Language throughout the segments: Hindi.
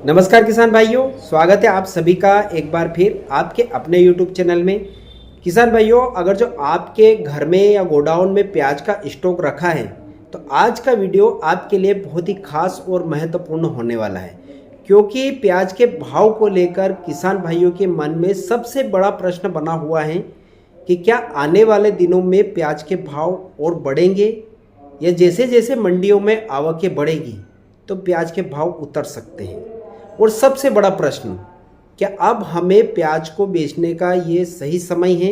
नमस्कार किसान भाइयों, स्वागत है आप सभी का एक बार फिर आपके अपने YouTube चैनल में। किसान भाइयों, अगर जो आपके घर में या गोडाउन में प्याज का स्टॉक रखा है तो आज का वीडियो आपके लिए बहुत ही खास और महत्वपूर्ण होने वाला है, क्योंकि प्याज के भाव को लेकर किसान भाइयों के मन में सबसे बड़ा प्रश्न बना हुआ है कि क्या आने वाले दिनों में प्याज के भाव और बढ़ेंगे या जैसे जैसे मंडियों में आवकें बढ़ेगी तो प्याज के भाव उतर सकते हैं। और सबसे बड़ा प्रश्न, क्या अब हमें प्याज को बेचने का ये सही समय है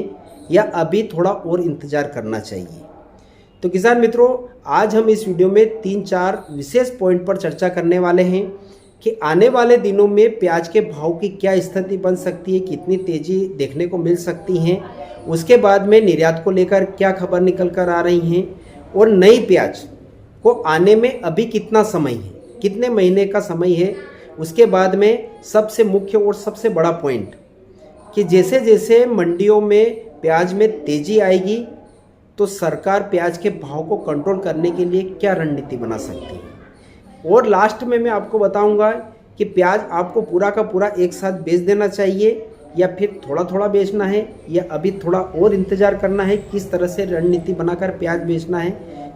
या अभी थोड़ा और इंतज़ार करना चाहिए। तो किसान मित्रों, आज हम इस वीडियो में 3-4 विशेष पॉइंट पर चर्चा करने वाले हैं कि आने वाले दिनों में प्याज के भाव की क्या स्थिति बन सकती है, कितनी तेज़ी देखने को मिल सकती है, उसके बाद में निर्यात को लेकर क्या खबर निकल कर आ रही हैं और नई प्याज को आने में अभी कितना समय है, कितने महीने का समय है। उसके बाद में सबसे मुख्य और सबसे बड़ा पॉइंट कि जैसे जैसे मंडियों में प्याज में तेज़ी आएगी तो सरकार प्याज के भाव को कंट्रोल करने के लिए क्या रणनीति बना सकती है। और लास्ट में मैं आपको बताऊंगा कि प्याज आपको पूरा का पूरा एक साथ बेच देना चाहिए या फिर थोड़ा थोड़ा बेचना है या अभी थोड़ा और इंतज़ार करना है, किस तरह से रणनीति बनाकर प्याज बेचना है।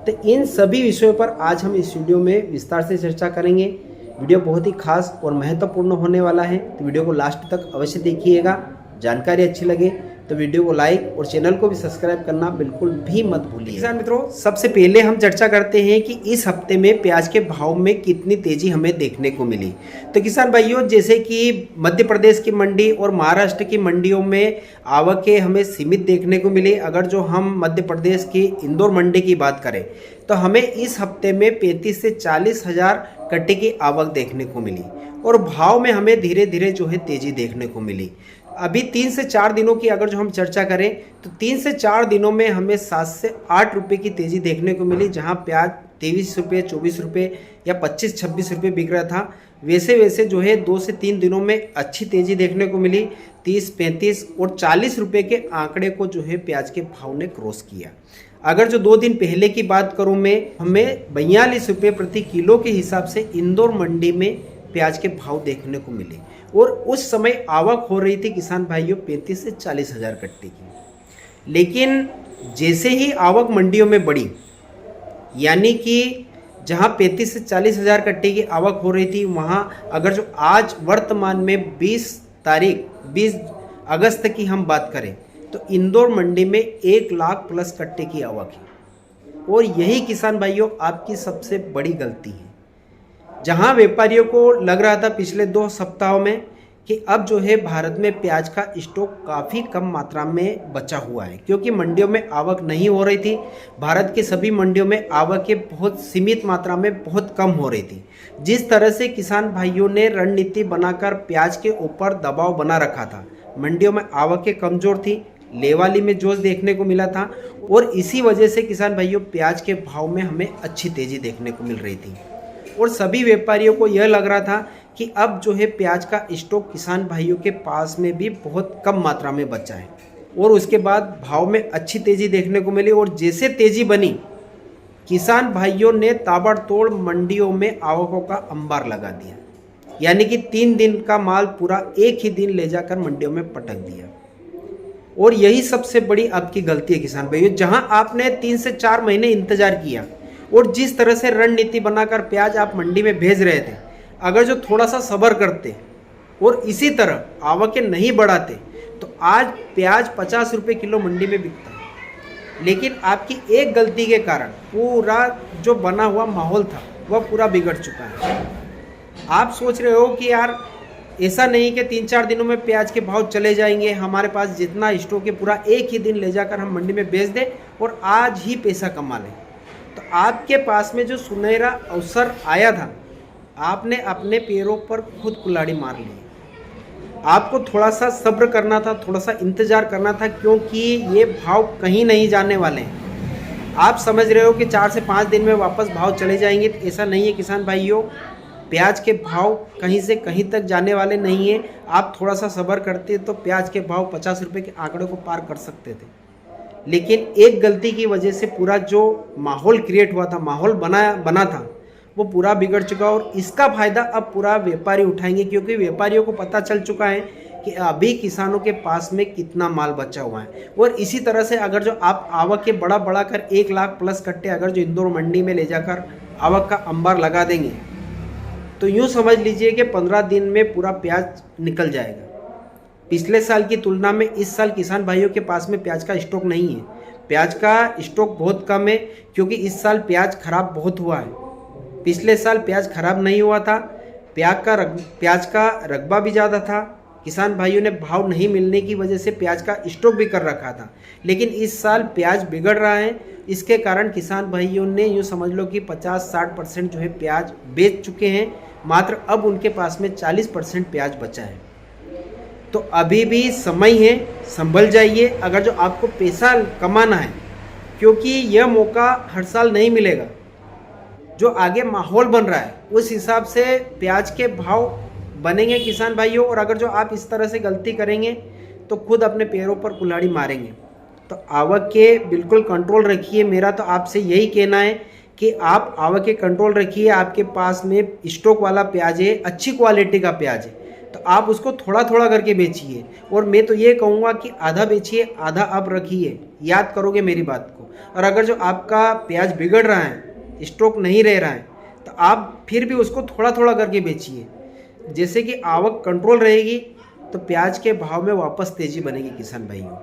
तो इन सभी विषयों पर आज हम इस वीडियो में विस्तार से चर्चा करेंगे। वीडियो बहुत ही खास और महत्वपूर्ण होने वाला है, तो वीडियो को लास्ट तक अवश्य देखिएगा। जानकारी अच्छी लगे तो वीडियो को लाइक और चैनल को भी सब्सक्राइब करना बिल्कुल भी मत भूलिए। किसान मित्रों, सबसे पहले हम चर्चा करते हैं कि इस हफ्ते में प्याज के भाव में कितनी तेजी हमें देखने को मिली। तो किसान भाइयों, जैसे कि मध्य प्रदेश की मंडी और महाराष्ट्र की मंडियों में आवकें हमें सीमित देखने को मिली। अगर जो हम मध्य प्रदेश की इंदौर मंडी की बात करें तो हमें इस हफ्ते में 35 से 40 हज़ार कट्टे की आवक देखने को मिली और भाव में हमें धीरे धीरे जो है तेजी देखने को मिली। अभी 3 से 4 दिनों की अगर जो हम चर्चा करें तो 3 से 4 दिनों में हमें 7 से 8 रुपये की तेज़ी देखने को मिली। जहां प्याज 23 रुपये, 24 रुपये या 25-26 रुपये बिक रहा था, वैसे वैसे जो है 2 से 3 दिनों में अच्छी तेज़ी देखने को मिली। 30, 35 और 40 रुपये के आंकड़े को जो है प्याज के भाव ने क्रॉस किया। अगर जो 2 दिन पहले की बात करूं मैं, हमें 42 रुपये प्रति किलो के हिसाब से इंदौर मंडी में प्याज के भाव देखने को मिले और उस समय आवक हो रही थी किसान भाइयों 35 से 40 हज़ार कट्टे की। लेकिन जैसे ही आवक मंडियों में बढ़ी, यानी कि जहां 35 से 40 हज़ार कट्टे की आवक हो रही थी, वहां अगर जो आज वर्तमान में 20 अगस्त की हम बात करें तो इंदौर मंडी में 1 लाख प्लस कट्टे की आवक है। और यही किसान भाइयों आपकी सबसे बड़ी गलती है। जहां व्यापारियों को लग रहा था पिछले 2 सप्ताहों में कि अब जो है भारत में प्याज का स्टॉक काफ़ी कम मात्रा में बचा हुआ है, क्योंकि मंडियों में आवक नहीं हो रही थी। भारत के सभी मंडियों में आवकें बहुत सीमित मात्रा में बहुत कम हो रही थी। जिस तरह से किसान भाइयों ने रणनीति बनाकर प्याज के ऊपर दबाव बना रखा था, मंडियों में आवकें कमज़ोर थी, लेवाली में जोश देखने को मिला था और इसी वजह से किसान भाइयों प्याज के भाव में हमें अच्छी तेज़ी देखने को मिल रही थी। और सभी व्यापारियों को यह लग रहा था कि अब जो है प्याज का स्टॉक किसान भाइयों के पास में भी बहुत कम मात्रा में बचा है और उसके बाद भाव में अच्छी तेज़ी देखने को मिली। और जैसे तेज़ी बनी, किसान भाइयों ने ताबड़तोड़ मंडियों में आवकों का अंबार लगा दिया, यानी कि 3 दिन का माल पूरा एक ही दिन ले जाकर मंडियों में पटक दिया। और यही सबसे बड़ी आपकी गलती है किसान भाइयों। जहां आपने 3 से 4 महीने इंतजार किया और जिस तरह से रणनीति बनाकर प्याज आप मंडी में भेज रहे थे, अगर जो थोड़ा सा सब्र करते और इसी तरह आवकें नहीं बढ़ाते तो आज प्याज 50 रुपये किलो मंडी में बिकता है। लेकिन आपकी एक गलती के कारण पूरा जो बना हुआ माहौल था वह पूरा बिगड़ चुका है। आप सोच रहे हो कि यार ऐसा नहीं कि 3-4 दिनों में प्याज के भाव चले जाएंगे, हमारे पास जितना स्टॉक है पूरा एक ही दिन ले जाकर हम मंडी में बेच दें और आज ही पैसा कमा लें। तो आपके पास में जो सुनहरा अवसर आया था, आपने अपने पैरों पर खुद कुल्हाड़ी मार ली। आपको थोड़ा सा सब्र करना था, थोड़ा सा इंतज़ार करना था, क्योंकि ये भाव कहीं नहीं जाने वाले हैं। आप समझ रहे हो कि 4 से 5 दिन में वापस भाव चले जाएंगे, तो ऐसा नहीं है किसान भाइयों। प्याज के भाव कहीं से कहीं तक जाने वाले नहीं है। आप थोड़ा सा सब्र करते तो प्याज के भाव 50 रुपये के आंकड़े को पार कर सकते थे। लेकिन एक गलती की वजह से पूरा जो माहौल क्रिएट हुआ था, माहौल बना था, वो पूरा बिगड़ चुका है और इसका फ़ायदा अब पूरा व्यापारी उठाएंगे, क्योंकि व्यापारियों को पता चल चुका है कि अभी किसानों के पास में कितना माल बचा हुआ है। और इसी तरह से अगर जो आप आवक के बड़ा कर 1 लाख प्लस कट्टे अगर जो इंदौर मंडी में ले जाकर आवक का अंबार लगा देंगे तो यूँ समझ लीजिए कि 15 दिन में पूरा प्याज निकल जाएगा। पिछले साल की तुलना में इस साल किसान भाइयों के पास में प्याज का स्टॉक नहीं है, प्याज का स्टॉक बहुत कम है, क्योंकि इस साल प्याज खराब बहुत हुआ है। पिछले साल प्याज खराब नहीं हुआ था, प्याज का रकबा भी ज़्यादा था, किसान भाइयों ने भाव नहीं मिलने की वजह से प्याज का स्टॉक भी कर रखा था। लेकिन इस साल प्याज बिगड़ रहा है, इसके कारण किसान भाइयों ने यूँ समझ लो कि 50-60% जो है प्याज बेच चुके हैं, मात्र अब उनके पास में 40% प्याज बचा है। तो अभी भी समय है, संभल जाइए अगर जो आपको पैसा कमाना है, क्योंकि यह मौका हर साल नहीं मिलेगा। जो आगे माहौल बन रहा है उस हिसाब से प्याज के भाव बनेंगे किसान भाइयों, और अगर जो आप इस तरह से गलती करेंगे तो खुद अपने पैरों पर कुल्हाड़ी मारेंगे। तो आवक के बिल्कुल कंट्रोल रखिए। मेरा तो आपसे यही कहना है कि आप आवक के कंट्रोल रखिए। आपके पास में स्टॉक वाला प्याज है, अच्छी क्वालिटी का प्याज है, तो आप उसको थोड़ा थोड़ा करके बेचिए। और मैं तो ये कहूँगा कि आधा बेचिए, आधा आप रखिए। याद करोगे मेरी बात को। और अगर जो आपका प्याज बिगड़ रहा है, स्टॉक नहीं रह रहा है, तो आप फिर भी उसको थोड़ा थोड़ा करके बेचिए। जैसे कि आवक कंट्रोल रहेगी तो प्याज के भाव में वापस तेज़ी बनेगी किसान भाइयों।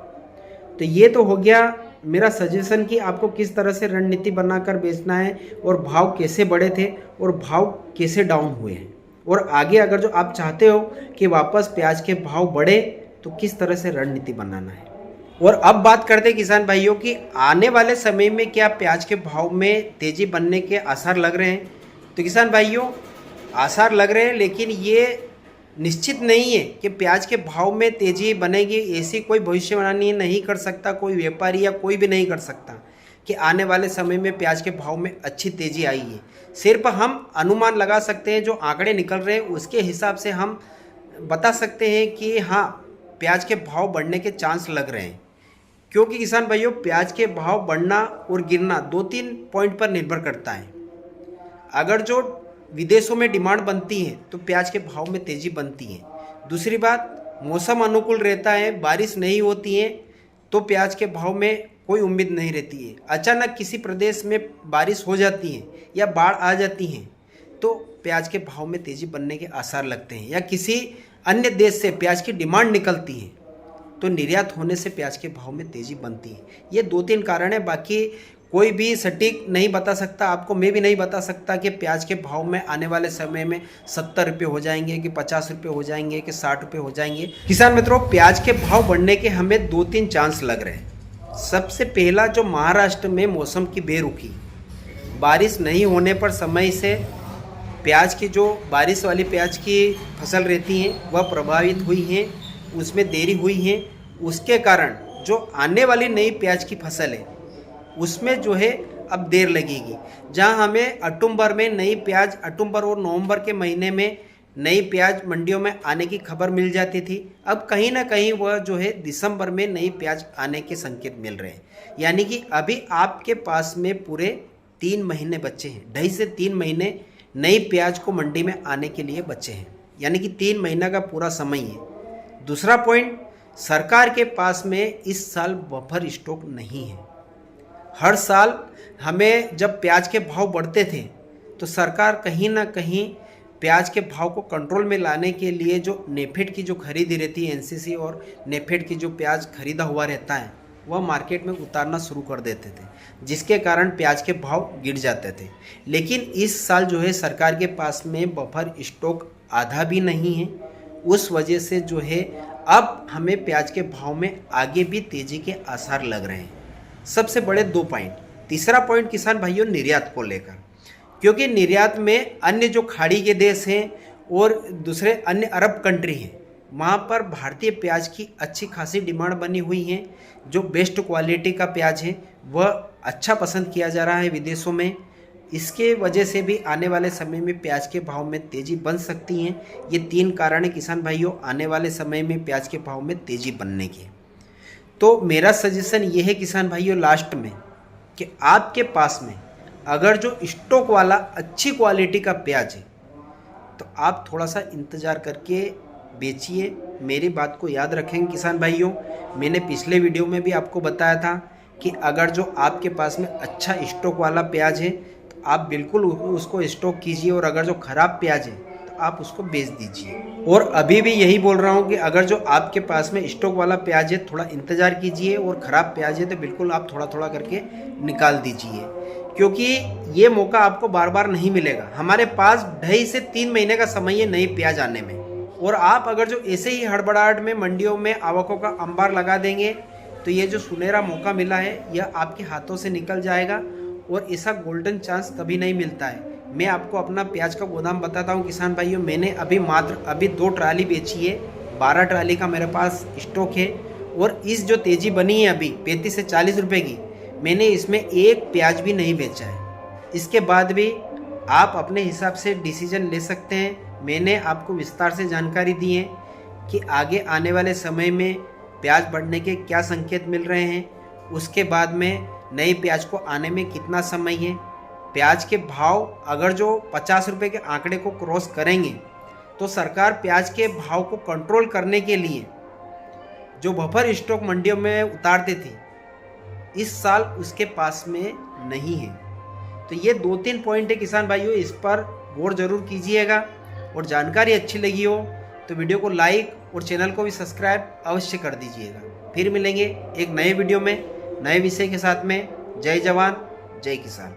तो ये तो हो गया मेरा सजेशन कि आपको किस तरह से रणनीति बनाकर बेचना है, और भाव कैसे बढ़े थे और भाव कैसे डाउन हुए हैं, और आगे अगर जो आप चाहते हो कि वापस प्याज के भाव बढ़े तो किस तरह से रणनीति बनाना है। और अब बात करते हैं किसान भाइयों कि आने वाले समय में क्या प्याज के भाव में तेज़ी बनने के आसार लग रहे हैं। तो किसान भाइयों, आसार लग रहे हैं, लेकिन ये निश्चित नहीं है कि प्याज के भाव में तेज़ी बनेगी। ऐसी कोई भविष्यवाणी नहीं कर सकता कोई व्यापारी या कोई भी नहीं कर सकता कि आने वाले समय में प्याज के भाव में अच्छी तेज़ी आई है। सिर्फ हम अनुमान लगा सकते हैं, जो आंकड़े निकल रहे हैं उसके हिसाब से हम बता सकते हैं कि हाँ, प्याज के भाव बढ़ने के चांस लग रहे हैं। क्योंकि किसान भाइयों, प्याज के भाव बढ़ना और गिरना 2-3 पॉइंट पर निर्भर करता है। अगर जो विदेशों में डिमांड बनती है तो प्याज के भाव में तेज़ी बनती है। दूसरी बात, मौसम अनुकूल रहता है, बारिश नहीं होती है तो प्याज के भाव में कोई उम्मीद नहीं रहती है। अचानक किसी प्रदेश में बारिश हो जाती है या बाढ़ आ जाती है तो प्याज के भाव में तेज़ी बनने के आसार लगते हैं, या किसी अन्य देश से प्याज की डिमांड निकलती है तो निर्यात होने से प्याज के भाव में तेज़ी बनती है। ये 2-3 कारण है, बाकी कोई भी सटीक नहीं बता सकता आपको। मैं भी नहीं बता सकता कि प्याज के भाव में आने वाले समय में 70 रुपये हो जाएंगे कि 50 रुपये हो जाएंगे कि 60 रुपये हो जाएंगे। किसान मित्रों, प्याज के भाव बढ़ने के हमें 2-3 चांस लग रहे हैं। सबसे पहला, जो महाराष्ट्र में मौसम की बेरुखी, बारिश नहीं होने पर समय से प्याज की जो बारिश वाली प्याज की फसल रहती हैं वह प्रभावित हुई हैं, उसमें देरी हुई है। उसके कारण जो आने वाली नई प्याज की फसल है उसमें जो है अब देर लगेगी। जहां हमें अक्टूबर में नई प्याज, अक्टूबर और नवंबर के महीने में नई प्याज मंडियों में आने की खबर मिल जाती थी, अब कहीं ना कहीं वह जो है दिसंबर में नई प्याज आने के संकेत मिल रहे हैं। यानी कि अभी आपके पास में पूरे 3 महीने बचे हैं, 2.5 से 3 महीने नई प्याज को मंडी में आने के लिए बचे हैं, यानी कि 3 महीना का पूरा समय है। दूसरा पॉइंट, सरकार के पास में इस साल बफर स्टॉक नहीं है। हर साल हमें जब प्याज के भाव बढ़ते थे तो सरकार कहीं ना कहीं प्याज के भाव को कंट्रोल में लाने के लिए जो नेफेड की जो खरीदी रहती है, एनसीसी और नेफेड की जो प्याज खरीदा हुआ रहता है वह मार्केट में उतारना शुरू कर देते थे, जिसके कारण प्याज के भाव गिर जाते थे। लेकिन इस साल जो है सरकार के पास में बफर स्टॉक आधा भी नहीं है। उस वजह से जो है अब हमें प्याज के भाव में आगे भी तेज़ी के आसार लग रहे हैं। सबसे बड़े 2 पॉइंट। तीसरा पॉइंट किसान भाइयों, निर्यात को लेकर, क्योंकि निर्यात में अन्य जो खाड़ी के देश हैं और दूसरे अन्य अरब कंट्री हैं, वहाँ पर भारतीय प्याज की अच्छी खासी डिमांड बनी हुई है। जो बेस्ट क्वालिटी का प्याज है वह अच्छा पसंद किया जा रहा है विदेशों में। इसके वजह से भी आने वाले समय में प्याज के भाव में तेज़ी बन सकती हैं। ये 3 कारण है किसान भाइयों आने वाले समय में प्याज के भाव में तेज़ी बनने के। तो मेरा सजेशन ये है किसान भाइयों लास्ट में, कि आपके पास में अगर जो स्टॉक वाला अच्छी क्वालिटी का प्याज है तो आप थोड़ा सा इंतज़ार करके बेचिए। मेरी बात को याद रखेंगे किसान भाइयों, मैंने पिछले वीडियो में भी आपको बताया था कि अगर जो आपके पास में अच्छा स्टॉक वाला प्याज है तो आप बिल्कुल उसको स्टॉक कीजिए, और अगर जो ख़राब प्याज है तो आप उसको बेच दीजिए। और अभी भी यही बोल रहा हूँ कि अगर जो आपके पास में स्टॉक वाला प्याज है थोड़ा इंतज़ार कीजिए, और ख़राब प्याज है तो बिल्कुल आप थोड़ा थोड़ा करके निकाल दीजिए, क्योंकि ये मौका आपको बार बार नहीं मिलेगा। हमारे पास 2.5 से 3 महीने का समय है नई प्याज आने में, और आप अगर जो ऐसे ही हड़बड़ाहट में मंडियों में आवकों का अंबार लगा देंगे तो ये जो सुनहरा मौका मिला है यह आपके हाथों से निकल जाएगा, और ऐसा गोल्डन चांस कभी नहीं मिलता है। मैं आपको अपना प्याज का गोदाम बताता हूँ किसान भाइयों, मैंने अभी 2 ट्राली बेची है, 12 ट्राली का मेरे पास स्टॉक है, और इस जो तेज़ी बनी है अभी 35 से 40 रुपये की, मैंने इसमें एक प्याज भी नहीं बेचा है। इसके बाद भी आप अपने हिसाब से डिसीजन ले सकते हैं। मैंने आपको विस्तार से जानकारी दी है कि आगे आने वाले समय में प्याज बढ़ने के क्या संकेत मिल रहे हैं, उसके बाद में नए प्याज को आने में कितना समय है, प्याज के भाव अगर जो 50 रुपये के आंकड़े को क्रॉस करेंगे तो सरकार प्याज के भाव को कंट्रोल करने के लिए जो बफर स्टॉक मंडियों में उतारते थे इस साल उसके पास में नहीं है। तो ये 2-3 पॉइंट है किसान भाइयों, इस पर गौर जरूर कीजिएगा, और जानकारी अच्छी लगी हो तो वीडियो को लाइक और चैनल को भी सब्सक्राइब अवश्य कर दीजिएगा। फिर मिलेंगे एक नए वीडियो में नए विषय के साथ में। जय जवान जय किसान।